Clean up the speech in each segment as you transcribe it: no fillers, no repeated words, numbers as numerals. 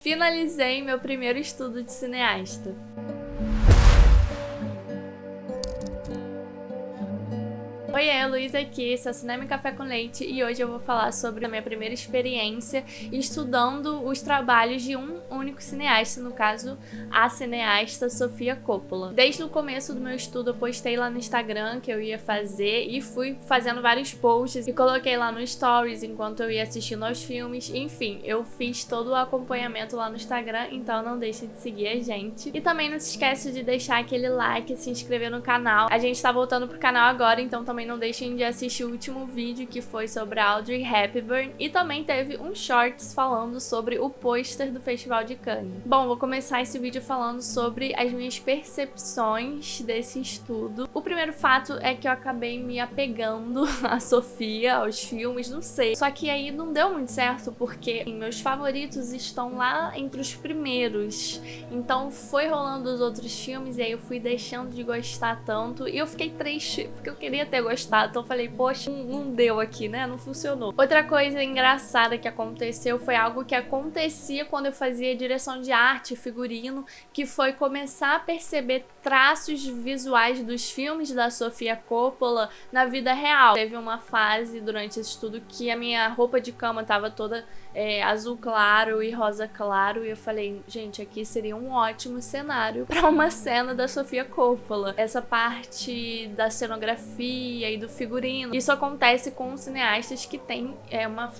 Finalizei meu primeiro estudo de cineasta. Oiê, Luísa aqui, esse é o Cinema e Café com Leite e hoje eu vou falar sobre a minha primeira experiência estudando os trabalhos de um único cineasta, no caso, a cineasta Sofia Coppola. Desde o começo do meu estudo eu postei lá no Instagram que eu ia fazer e fui fazendo vários posts e coloquei lá no Stories enquanto eu ia assistindo aos filmes. Enfim, eu fiz todo o acompanhamento lá no Instagram, então não deixe de seguir a gente. E também não se esquece de deixar aquele like e se inscrever no canal. A gente tá voltando pro canal agora, então também não deixem de assistir o último vídeo que foi sobre a Audrey Hepburn e também teve um shorts falando sobre o pôster do Festival de Cannes. Bom, vou começar esse vídeo falando sobre as minhas percepções desse estudo. O primeiro fato é que eu acabei me apegando à Sofia, aos filmes, não sei. Só que aí não deu muito certo porque meus favoritos estão lá entre os primeiros. Então foi rolando os outros filmes e aí eu fui deixando de gostar tanto e eu fiquei triste porque eu queria ter gostado. Então eu falei, poxa, não deu aqui, né? Não funcionou. Outra coisa engraçada que aconteceu foi algo que acontecia quando eu fazia direção de arte, figurino, que foi começar a perceber traços visuais dos filmes da Sofia Coppola na vida real. Teve uma fase durante esse estudo que a minha roupa de cama tava toda azul claro e rosa claro e eu falei, gente, aqui seria um ótimo cenário para uma cena da Sofia Coppola. Essa parte da cenografia e do figurino. Isso acontece com cineastas que têm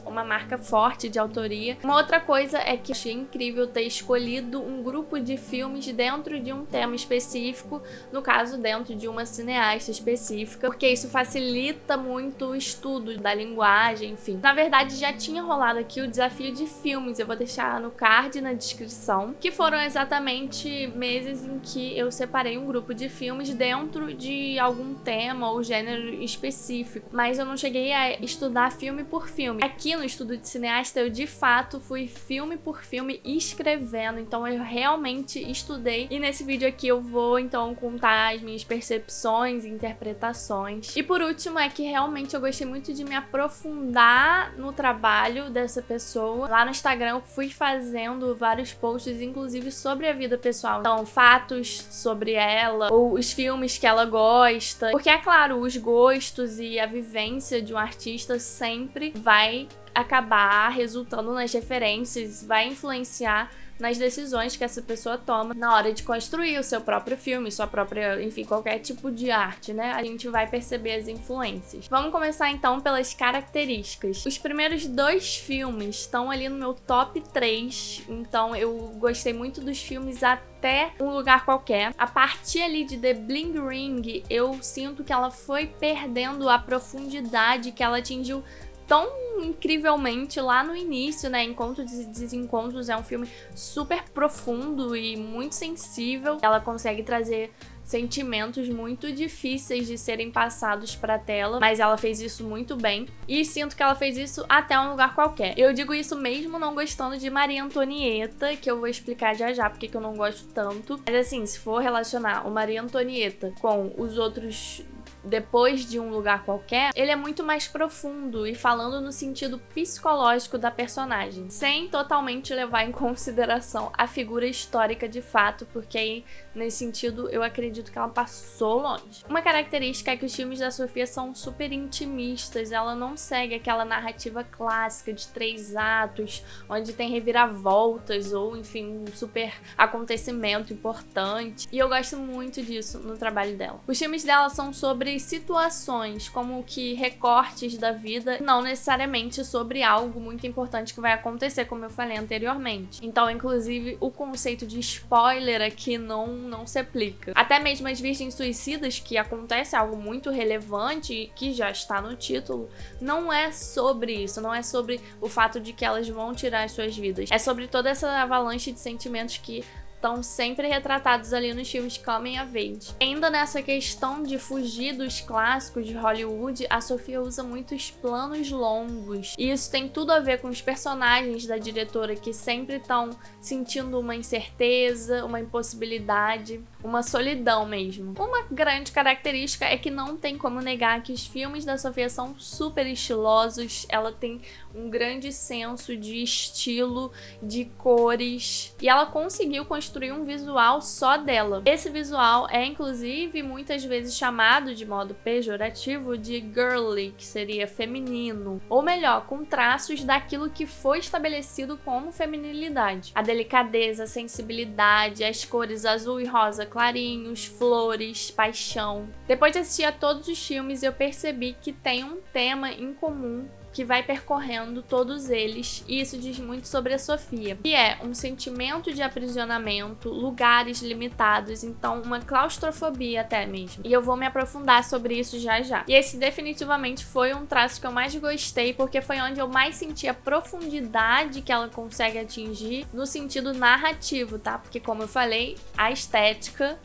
uma marca forte de autoria. Uma outra coisa é que achei incrível ter escolhido um grupo de filmes dentro de um tema específico, no caso dentro de uma cineasta específica, porque isso facilita muito o estudo da linguagem, enfim. Na verdade já tinha rolado aqui o desafio de filmes, eu vou deixar no card na descrição, que foram exatamente meses em que eu separei um grupo de filmes dentro de algum tema ou gênero específico, mas eu não cheguei a estudar filme por filme. Aqui no estudo de cineasta eu de fato fui filme por filme escrevendo, então eu realmente estudei e nesse vídeo aqui eu vou então contar as minhas percepções e interpretações. E por último é que realmente eu gostei muito de me aprofundar no trabalho dessa pessoa. Lá no Instagram eu fui fazendo vários posts, inclusive sobre a vida pessoal. Então, fatos sobre ela, ou os filmes que ela gosta. Porque, é claro, os gostos e a vivência de um artista sempre vai acabar resultando nas referências, vai influenciar nas decisões que essa pessoa toma na hora de construir o seu próprio filme, sua própria, enfim, qualquer tipo de arte, né? A gente vai perceber as influências. Vamos começar então pelas características. Os primeiros dois filmes estão ali no meu top 3, então eu gostei muito dos filmes até Um Lugar Qualquer. A partir ali de The Bling Ring, eu sinto que ela foi perdendo a profundidade que ela atingiu tão incrivelmente lá no início, né? Encontros e Desencontros é um filme super profundo e muito sensível. Ela consegue trazer sentimentos muito difíceis de serem passados pra tela, mas ela fez isso muito bem e sinto que ela fez isso até Um Lugar Qualquer. Eu digo isso mesmo não gostando de Maria Antonieta, que eu vou explicar já já porque que eu não gosto tanto, mas assim, se for relacionar o Maria Antonieta com os outros depois de Um Lugar Qualquer, ele é muito mais profundo e falando no sentido psicológico da personagem, sem totalmente levar em consideração a figura histórica de fato, porque aí, nesse sentido, eu acredito que ela passou longe. Uma característica é que os filmes da Sofia são super intimistas, ela não segue aquela narrativa clássica de 3 atos, onde tem reviravoltas ou, enfim, um super acontecimento importante, e eu gosto muito disso no trabalho dela. Os filmes dela são sobre situações, como que recortes da vida, não necessariamente sobre algo muito importante que vai acontecer, como eu falei anteriormente. Então, inclusive, o conceito de spoiler aqui não se aplica. Até mesmo as Virgens Suicidas, que acontece algo muito relevante e que já está no título, não é sobre isso, não é sobre o fato de que elas vão tirar as suas vidas. É sobre toda essa avalanche de sentimentos que estão sempre retratados ali nos filmes coming of age. Ainda nessa questão de fugir dos clássicos de Hollywood, a Sofia usa muitos planos longos. E isso tem tudo a ver com os personagens da diretora que sempre estão sentindo uma incerteza, uma impossibilidade, uma solidão mesmo. Uma grande característica é que não tem como negar que os filmes da Sofia são super estilosos, ela tem um grande senso de estilo, de cores, e ela conseguiu construir um visual só dela. Esse visual é inclusive muitas vezes chamado de modo pejorativo de girly, que seria feminino, ou melhor, com traços daquilo que foi estabelecido como feminilidade. A delicadeza, a sensibilidade, as cores azul e rosa clarinhos, flores, paixão. Depois de assistir a todos os filmes, eu percebi que tem um tema em comum que vai percorrendo todos eles, e isso diz muito sobre a Sofia, que é um sentimento de aprisionamento, lugares limitados, então uma claustrofobia até mesmo. E eu vou me aprofundar sobre isso já já. E esse definitivamente foi um traço que eu mais gostei, porque foi onde eu mais senti a profundidade que ela consegue atingir no sentido narrativo, tá? Porque como eu falei, a estética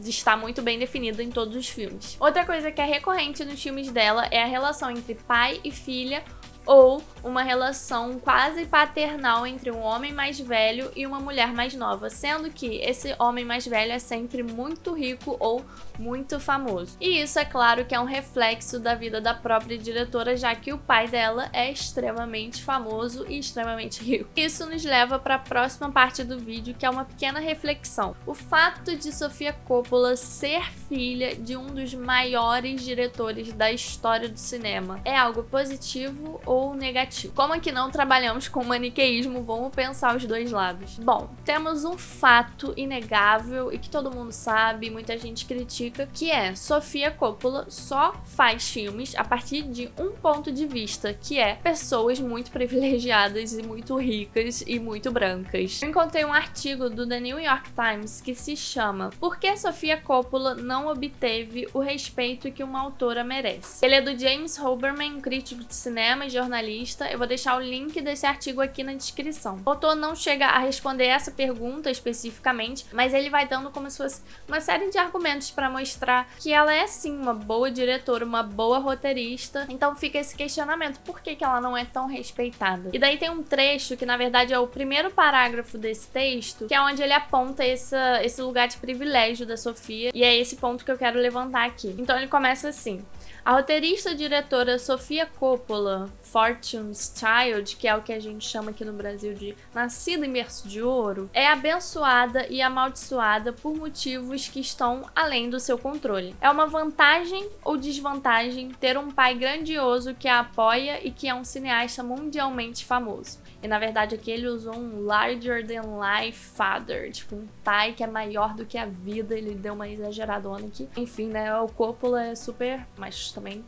está muito bem definida em todos os filmes. Outra coisa que é recorrente nos filmes dela é a relação entre pai e filha, ou uma relação quase paternal entre um homem mais velho e uma mulher mais nova, sendo que esse homem mais velho é sempre muito rico ou muito famoso. E isso é claro que é um reflexo da vida da própria diretora, já que o pai dela é extremamente famoso e extremamente rico. Isso nos leva para a próxima parte do vídeo, que é uma pequena reflexão. O fato de Sofia Coppola ser filha de um dos maiores diretores da história do cinema é algo positivo ou negativo? Como aqui não trabalhamos com maniqueísmo, vamos pensar os dois lados. Bom, temos um fato inegável e que todo mundo sabe, muita gente critica, que é Sofia Coppola só faz filmes a partir de um ponto de vista, que é pessoas muito privilegiadas e muito ricas e muito brancas. Eu encontrei um artigo do The New York Times que se chama Por que Sofia Coppola não obteve o respeito que uma autora merece? Ele é do James Hoberman, um crítico de cinema e jornalista. Eu vou deixar o link desse artigo aqui na descrição. O autor não chega a responder essa pergunta especificamente, mas ele vai dando como se fosse uma série de argumentos para mostrar que ela é sim uma boa diretora, uma boa roteirista. Então fica esse questionamento, por que ela não é tão respeitada? E daí tem um trecho que na verdade é o primeiro parágrafo desse texto, que é onde ele aponta esse lugar de privilégio da Sofia, e é esse ponto que eu quero levantar aqui. Então ele começa assim: a roteirista e diretora Sofia Coppola, Fortune's Child, que é o que a gente chama aqui no Brasil de nascida em berço de ouro, é abençoada e amaldiçoada por motivos que estão além do seu controle. É uma vantagem ou desvantagem ter um pai grandioso que a apoia e que é um cineasta mundialmente famoso. E na verdade aqui ele usou um larger than life father, tipo um pai que é maior do que a vida, ele deu uma exageradona aqui. Enfim, né, o Coppola é super, mas também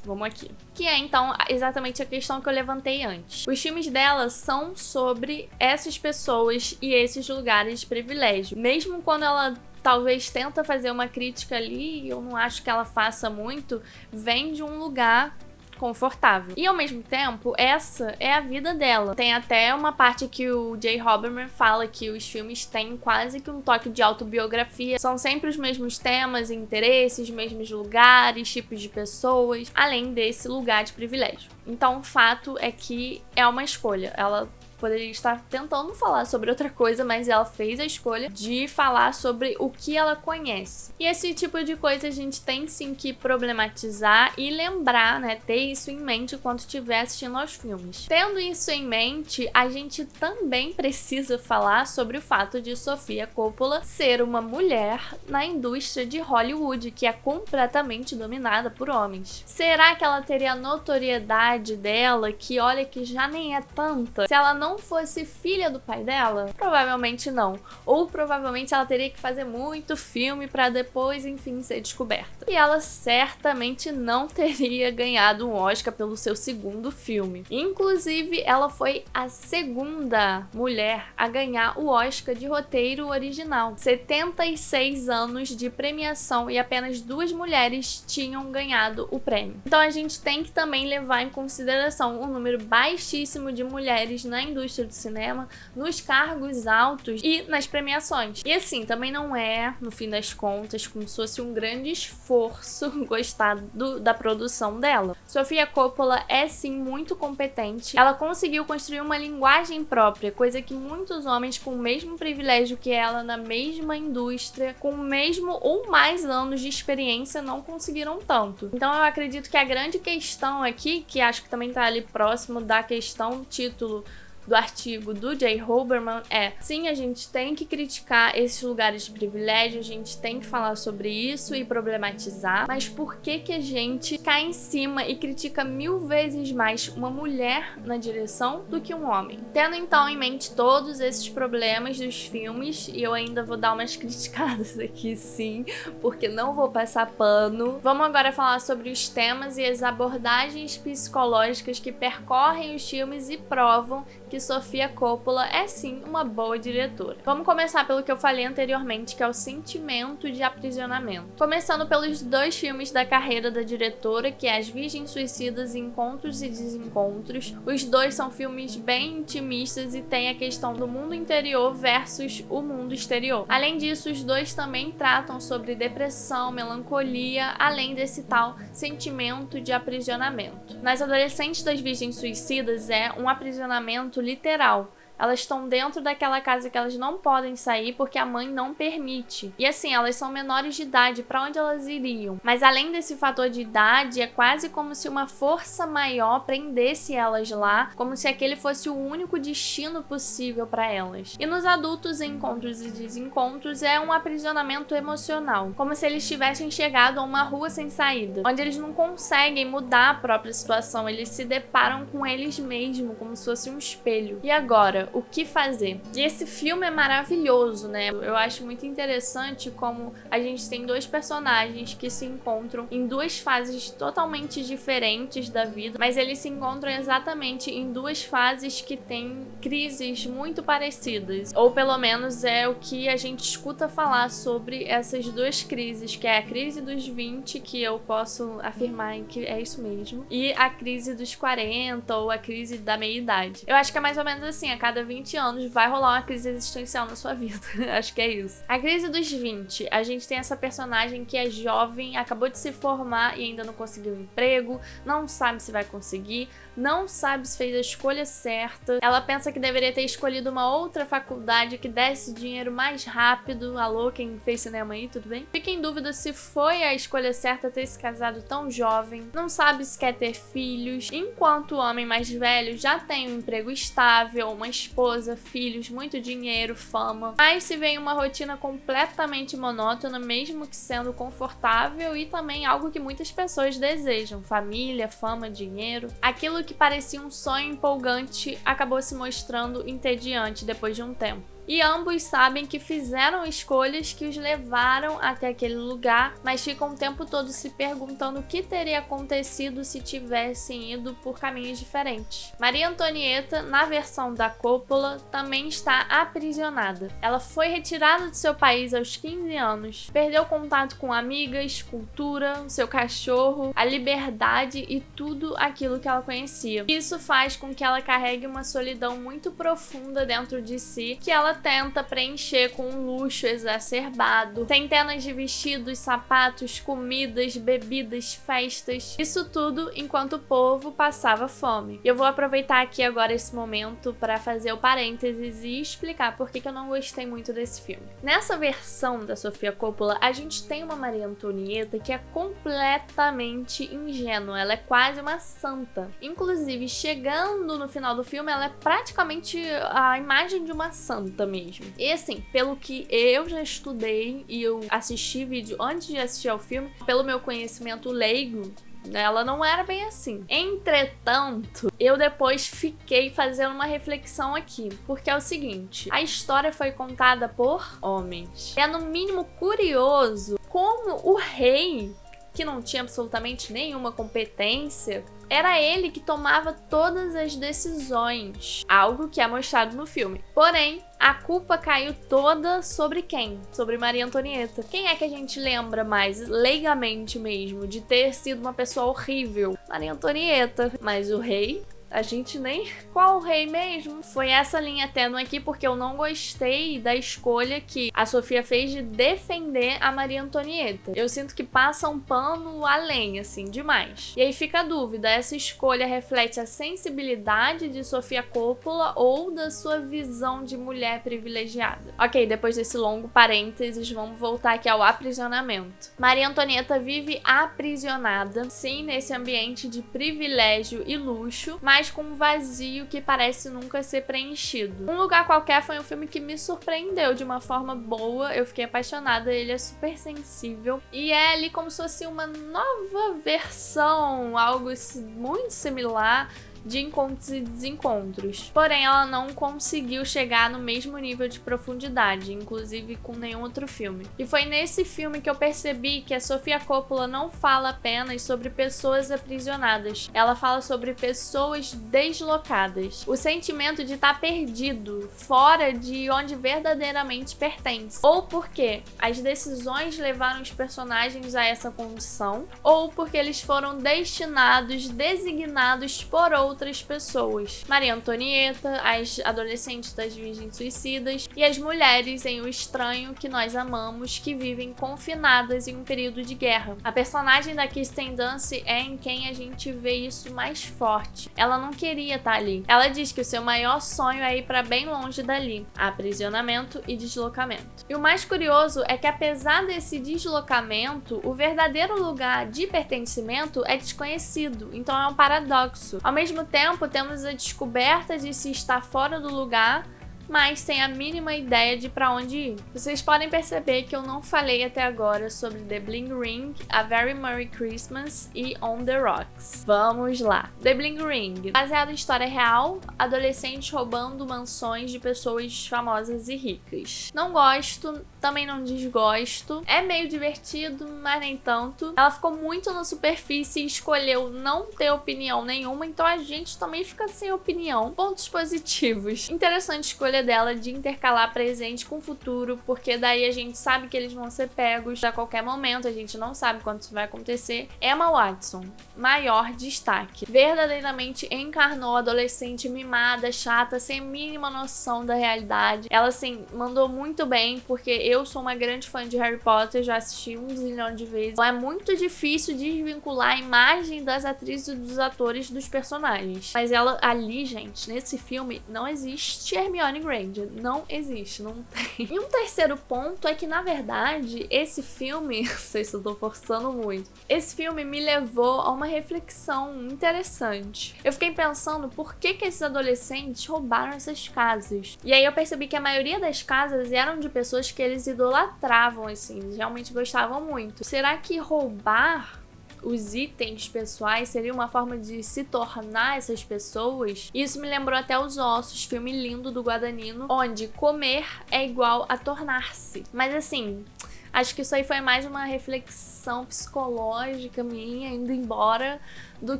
vamos aqui. Que é, então, exatamente a questão que eu levantei antes. Os filmes dela são sobre essas pessoas e esses lugares de privilégio. Mesmo quando ela talvez tenta fazer uma crítica ali, eu não acho que ela faça muito, vem de um lugar confortável. E ao mesmo tempo, essa é a vida dela. Tem até uma parte que o Jay Hoberman fala que os filmes têm quase que um toque de autobiografia. São sempre os mesmos temas, interesses, mesmos lugares, tipos de pessoas, além desse lugar de privilégio. Então o fato é que é uma escolha. Ela poderia estar tentando falar sobre outra coisa, mas ela fez a escolha de falar sobre o que ela conhece. E esse tipo de coisa a gente tem sim que problematizar e lembrar, né? Ter isso em mente quando estiver assistindo aos filmes. Tendo isso em mente, a gente também precisa falar sobre o fato de Sofia Coppola ser uma mulher na indústria de Hollywood, que é completamente dominada por homens. Será que ela teria a notoriedade dela, que olha que já nem é tanta, se ela não fosse filha do pai dela? Provavelmente não. Ou provavelmente ela teria que fazer muito filme pra depois, enfim, ser descoberta. E ela certamente não teria ganhado um Oscar pelo seu segundo filme. Inclusive, ela foi a segunda mulher a ganhar o Oscar de roteiro original. 76 anos de premiação e apenas 2 mulheres tinham ganhado o prêmio. Então a gente tem que também levar em consideração o número baixíssimo de mulheres na indústria indústria do cinema, nos cargos altos e nas premiações. E assim, também não é, no fim das contas, como se fosse um grande esforço gostar da produção dela. Sofia Coppola é sim muito competente, ela conseguiu construir uma linguagem própria, coisa que muitos homens com o mesmo privilégio que ela na mesma indústria, com o mesmo ou mais anos de experiência, não conseguiram tanto. Então eu acredito que a grande questão aqui, que acho que também tá ali próximo da questão título do artigo do Jay Hoberman, sim, a gente tem que criticar esses lugares de privilégio, a gente tem que falar sobre isso e problematizar, mas por que a gente cai em cima e critica 1000 vezes mais uma mulher na direção do que um homem? Tendo então em mente todos esses problemas dos filmes, e eu ainda vou dar umas criticadas aqui sim, porque não vou passar pano, vamos agora falar sobre os temas e as abordagens psicológicas que percorrem os filmes e provam que Sofia Coppola é sim uma boa diretora. Vamos começar pelo que eu falei anteriormente, que é o sentimento de aprisionamento. Começando pelos 2 filmes da carreira da diretora, que é As Virgens Suicidas e Encontros e Desencontros. Os 2 são filmes bem intimistas e tem a questão do mundo interior versus o mundo exterior. Além disso, os 2 também tratam sobre depressão, melancolia, além desse tal sentimento de aprisionamento. Nas adolescentes das Virgens Suicidas é um aprisionamento literal. Elas estão dentro daquela casa que elas não podem sair porque a mãe não permite. E assim, elas são menores de idade, para onde elas iriam? Mas além desse fator de idade, é quase como se uma força maior prendesse elas lá, como se aquele fosse o único destino possível para elas. E nos adultos, Encontros e Desencontros é um aprisionamento emocional, como se eles tivessem chegado a uma rua sem saída, onde eles não conseguem mudar a própria situação, eles se deparam com eles mesmos, como se fosse um espelho. E agora, o que fazer? E esse filme é maravilhoso, né? Eu acho muito interessante como a gente tem 2 personagens que se encontram em 2 fases totalmente diferentes da vida, mas eles se encontram exatamente em 2 fases que têm crises muito parecidas, ou pelo menos é o que a gente escuta falar sobre essas 2 crises, que é a crise dos 20, que eu posso afirmar que é isso mesmo, e a crise dos 40 ou a crise da meia-idade. Eu acho que é mais ou menos assim, a cada 20 anos vai rolar uma crise existencial na sua vida. Acho que é isso. A crise dos 20, a gente tem essa personagem que é jovem, acabou de se formar e ainda não conseguiu um emprego, não sabe se vai conseguir, não sabe se fez a escolha certa. Ela pensa que deveria ter escolhido uma outra faculdade que desse dinheiro mais rápido. Alô, quem fez cinema aí, tudo bem? Fica em dúvida se foi a escolha certa ter se casado tão jovem, não sabe se quer ter filhos, enquanto o homem mais velho já tem um emprego estável, uma esposa, filhos, muito dinheiro, fama, mas se vê em uma rotina completamente monótona, mesmo que sendo confortável e também algo que muitas pessoas desejam: família, fama, dinheiro. Aquilo que parecia um sonho empolgante acabou se mostrando entediante depois de um tempo. E ambos sabem que fizeram escolhas que os levaram até aquele lugar, mas ficam o tempo todo se perguntando o que teria acontecido se tivessem ido por caminhos diferentes. Maria Antonieta, na versão da Coppola, também está aprisionada. Ela foi retirada de seu país aos 15 anos, perdeu contato com amigas, cultura, seu cachorro, a liberdade e tudo aquilo que ela conhecia. Isso faz com que ela carregue uma solidão muito profunda dentro de si, que ela tenta preencher com um luxo exacerbado, centenas de vestidos, sapatos, comidas, bebidas, festas, isso tudo enquanto o povo passava fome. Eu vou aproveitar aqui agora esse momento para fazer o parênteses e explicar por que eu não gostei muito desse filme. Nessa versão da Sofia Coppola, a gente tem uma Maria Antonieta que é completamente ingênua, ela é quase uma santa. Inclusive, chegando no final do filme, ela é praticamente a imagem de uma santa mesmo. E assim, pelo que eu já estudei e eu assisti vídeo antes de assistir ao filme, pelo meu conhecimento leigo, ela não era bem assim. Entretanto, eu depois fiquei fazendo uma reflexão aqui, porque é o seguinte: a história foi contada por homens. É no mínimo curioso como o rei, que não tinha absolutamente nenhuma competência, era ele que tomava todas as decisões, algo que é mostrado no filme. Porém, a culpa caiu toda sobre quem? Sobre Maria Antonieta. Quem é que a gente lembra mais, leigamente mesmo, de ter sido uma pessoa horrível? Maria Antonieta. Mas o rei A gente nem... Qual rei mesmo? Foi essa linha tênue aqui porque eu não gostei da escolha que a Sofia fez de defender a Maria Antonieta. Eu sinto que passa um pano além, assim, demais. E aí fica a dúvida, essa escolha reflete a sensibilidade de Sofia Coppola ou da sua visão de mulher privilegiada? Ok, depois desse longo parênteses, vamos voltar aqui ao aprisionamento. Maria Antonieta vive aprisionada, sim, nesse ambiente de privilégio e luxo, mas com um vazio que parece nunca ser preenchido. Um Lugar Qualquer foi um filme que me surpreendeu de uma forma boa, eu fiquei apaixonada, ele é super sensível e é ali como se fosse uma nova versão, algo muito similar de Encontros e Desencontros. Porém, ela não conseguiu chegar no mesmo nível de profundidade, inclusive com nenhum outro filme. E foi nesse filme que eu percebi que a Sofia Coppola não fala apenas sobre pessoas aprisionadas, ela fala sobre pessoas deslocadas. O sentimento de estar perdido, fora de onde verdadeiramente pertence. Ou porque as decisões levaram os personagens a essa condição, ou porque eles foram destinados, designados por outras pessoas. Maria Antonieta, as adolescentes das Virgens Suicidas e as mulheres em O Estranho que Nós Amamos, que vivem confinadas em um período de guerra. A personagem da Kirsten Dunst é em quem a gente vê isso mais forte. Ela não queria estar ali. Ela diz que o seu maior sonho é ir para bem longe dali. Aprisionamento e deslocamento. E o mais curioso é que apesar desse deslocamento, o verdadeiro lugar de pertencimento é desconhecido. Então é um paradoxo. Ao mesmo tempo, temos a descoberta de se estar fora do lugar, mas sem a mínima ideia de pra onde ir. Vocês podem perceber que eu não falei até agora sobre The Bling Ring, A Very Merry Christmas e On the Rocks. Vamos lá. The Bling Ring, baseado em história real, adolescentes roubando mansões de pessoas famosas e ricas. Não gosto, também não desgosto. É meio divertido, mas nem tanto. Ela ficou muito na superfície e escolheu não ter opinião nenhuma, então a gente também fica sem opinião. Pontos positivos. Interessante escolha dela de intercalar presente com futuro, porque daí a gente sabe que eles vão ser pegos a qualquer momento, a gente não sabe quando isso vai acontecer. Emma Watson, maior destaque. Verdadeiramente encarnou a adolescente mimada, chata, sem a mínima noção da realidade. Ela, assim, mandou muito bem, porque eu sou uma grande fã de Harry Potter, já assisti 1 zilhão de vezes. Então é muito difícil desvincular a imagem das atrizes e dos atores dos personagens. Mas ela ali, gente, nesse filme, não existe Hermione Granger, não existe, não tem. E um terceiro ponto é que, na verdade, esse filme, não sei se eu tô forçando muito, esse filme me levou a uma reflexão interessante. Eu fiquei pensando por que esses adolescentes roubaram essas casas. E aí eu percebi que a maioria das casas eram de pessoas que eles idolatravam, assim, eles realmente gostavam muito. Será que roubar os itens pessoais seria uma forma de se tornar essas pessoas? Isso me lembrou até Os Ossos, filme lindo do Guadagnino, onde comer é igual a tornar-se. Mas assim, acho que isso aí foi mais uma reflexão psicológica minha, indo embora, do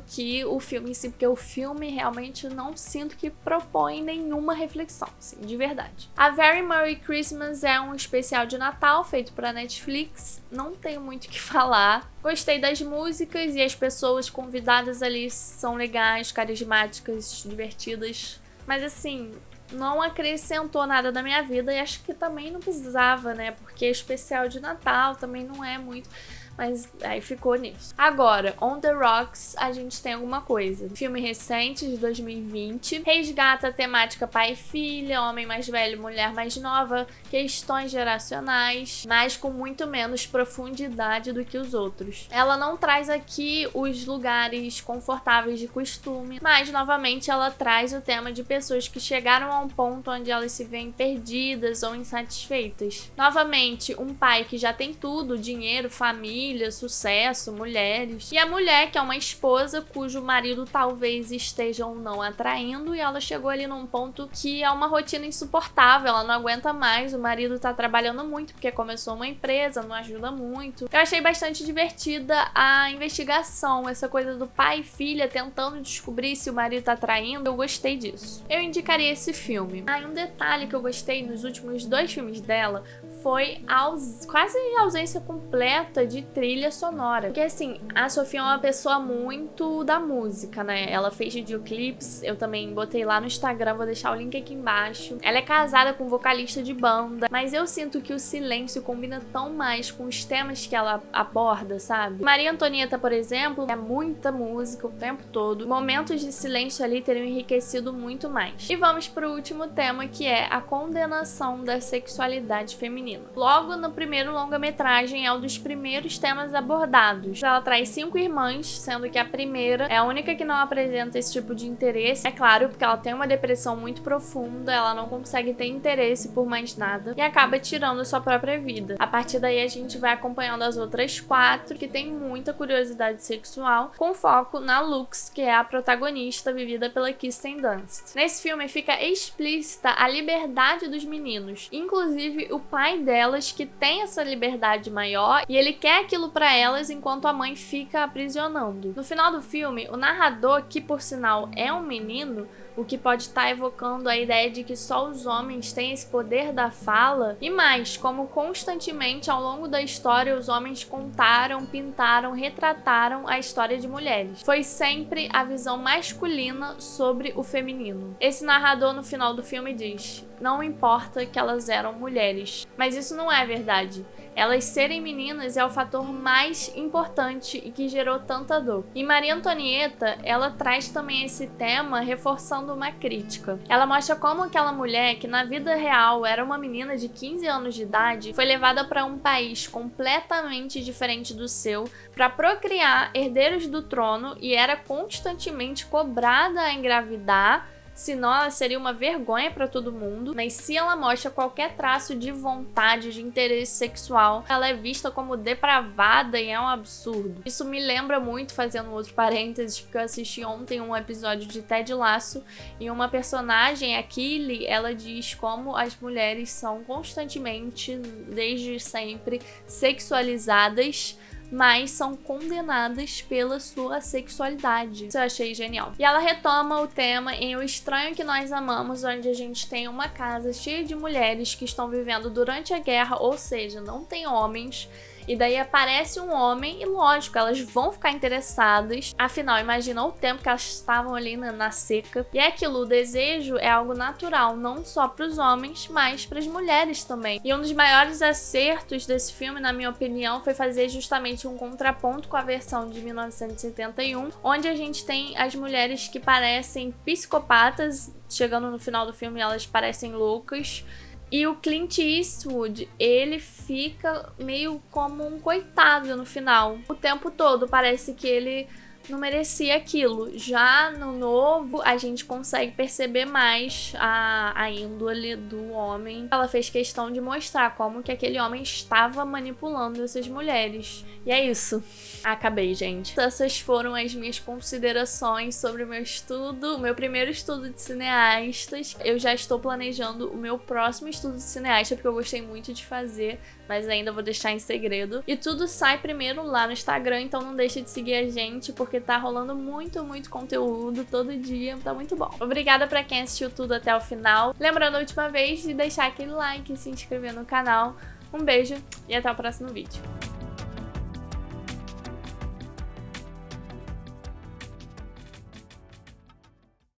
que o filme em si, porque o filme realmente não sinto que propõe nenhuma reflexão, assim, de verdade. A Very Merry Christmas é um especial de Natal feito pra Netflix, não tenho muito o que falar. Gostei das músicas e as pessoas convidadas ali são legais, carismáticas, divertidas, mas assim, não acrescentou nada na minha vida e acho que também não precisava, né? Porque especial de Natal também não é muito, mas aí ficou nisso. Agora, On the Rocks, a gente tem alguma coisa. Filme recente, de 2020, resgata a temática pai e filha, homem mais velho, mulher mais nova, questões geracionais, mas com muito menos profundidade do que os outros. Ela não traz aqui os lugares confortáveis de costume, mas novamente ela traz o tema de pessoas que chegaram a um ponto onde elas se veem perdidas ou insatisfeitas. Novamente, um pai que já tem tudo, dinheiro, família, sucesso, mulheres, e a mulher que é uma esposa cujo marido talvez esteja ou não atraindo, e ela chegou ali num ponto que é uma rotina insuportável, ela não aguenta mais, o marido tá trabalhando muito porque começou uma empresa, não ajuda muito. Eu achei bastante divertida a investigação, essa coisa do pai e filha tentando descobrir se o marido tá traindo, eu gostei disso. Eu indicaria esse filme. Ah, e um detalhe que eu gostei nos últimos 2 filmes dela foi quase ausência completa de trilha sonora. Porque assim, a Sofia é uma pessoa muito da música, né? Ela fez videoclipes, eu também botei lá no Instagram, vou deixar o link aqui embaixo. Ela é casada com um vocalista de banda, mas eu sinto que o silêncio combina tão mais com os temas que ela aborda, sabe? Maria Antonieta, por exemplo, é muita música o tempo todo. Momentos de silêncio ali teriam enriquecido muito mais. E vamos pro último tema, que é a condenação da sexualidade feminina. Logo no primeiro longa-metragem é um dos primeiros temas abordados. Ela traz 5 irmãs, sendo que a primeira é a única que não apresenta esse tipo de interesse. É claro, porque ela tem uma depressão muito profunda, ela não consegue ter interesse por mais nada e acaba tirando sua própria vida. A partir daí a gente vai acompanhando as outras 4, que tem muita curiosidade sexual, com foco na Lux, que é a protagonista, vivida pela Kirsten Dunst. Nesse filme fica explícita a liberdade dos meninos, inclusive o pai delas, que tem essa liberdade maior e ele quer aquilo pra elas enquanto a mãe fica aprisionando. No final do filme, o narrador, que por sinal é um menino, o que pode estar evocando a ideia de que só os homens têm esse poder da fala, e mais, como constantemente ao longo da história os homens contaram, pintaram, retrataram a história de mulheres. Foi sempre a visão masculina sobre o feminino. Esse narrador no final do filme diz: não importa que elas eram mulheres. Mas isso não é verdade. Elas serem meninas é o fator mais importante e que gerou tanta dor. E Maria Antonieta, ela traz também esse tema reforçando uma crítica. Ela mostra como aquela mulher, que na vida real era uma menina de 15 anos de idade, foi levada para um país completamente diferente do seu para procriar herdeiros do trono e era constantemente cobrada a engravidar. Senão ela seria uma vergonha pra todo mundo, mas se ela mostra qualquer traço de vontade, de interesse sexual, ela é vista como depravada e é um absurdo. Isso me lembra muito, fazendo outro parênteses, porque eu assisti ontem um episódio de Ted Lasso e uma personagem, a Kylie, ela diz como as mulheres são constantemente, desde sempre, sexualizadas, mas são condenadas pela sua sexualidade. Isso eu achei genial. E ela retoma o tema em O Estranho que Nós Amamos, onde a gente tem uma casa cheia de mulheres que estão vivendo durante a guerra, ou seja, não tem homens. E daí aparece um homem e, lógico, elas vão ficar interessadas. Afinal, imagina o tempo que elas estavam ali na seca. E é aquilo, o desejo é algo natural, não só para os homens, mas para as mulheres também. E um dos maiores acertos desse filme, na minha opinião, foi fazer justamente um contraponto com a versão de 1971, onde a gente tem as mulheres que parecem psicopatas, chegando no final do filme elas parecem loucas. E o Clint Eastwood, ele fica meio como um coitado no final. O tempo todo parece que ele não merecia aquilo. Já no novo, a gente consegue perceber mais a índole do homem. Ela fez questão de mostrar como que aquele homem estava manipulando essas mulheres. E é isso. Acabei, gente. Essas foram as minhas considerações sobre o meu estudo, o meu primeiro estudo de cineastas. Eu já estou planejando o meu próximo estudo de cineasta, porque eu gostei muito de fazer, mas ainda vou deixar em segredo. E tudo sai primeiro lá no Instagram, então não deixe de seguir a gente, porque tá rolando muito conteúdo todo dia, tá muito bom. Obrigada pra quem assistiu tudo até o final. Lembrando a última vez de deixar aquele like e se inscrever no canal. Um beijo e até o próximo vídeo.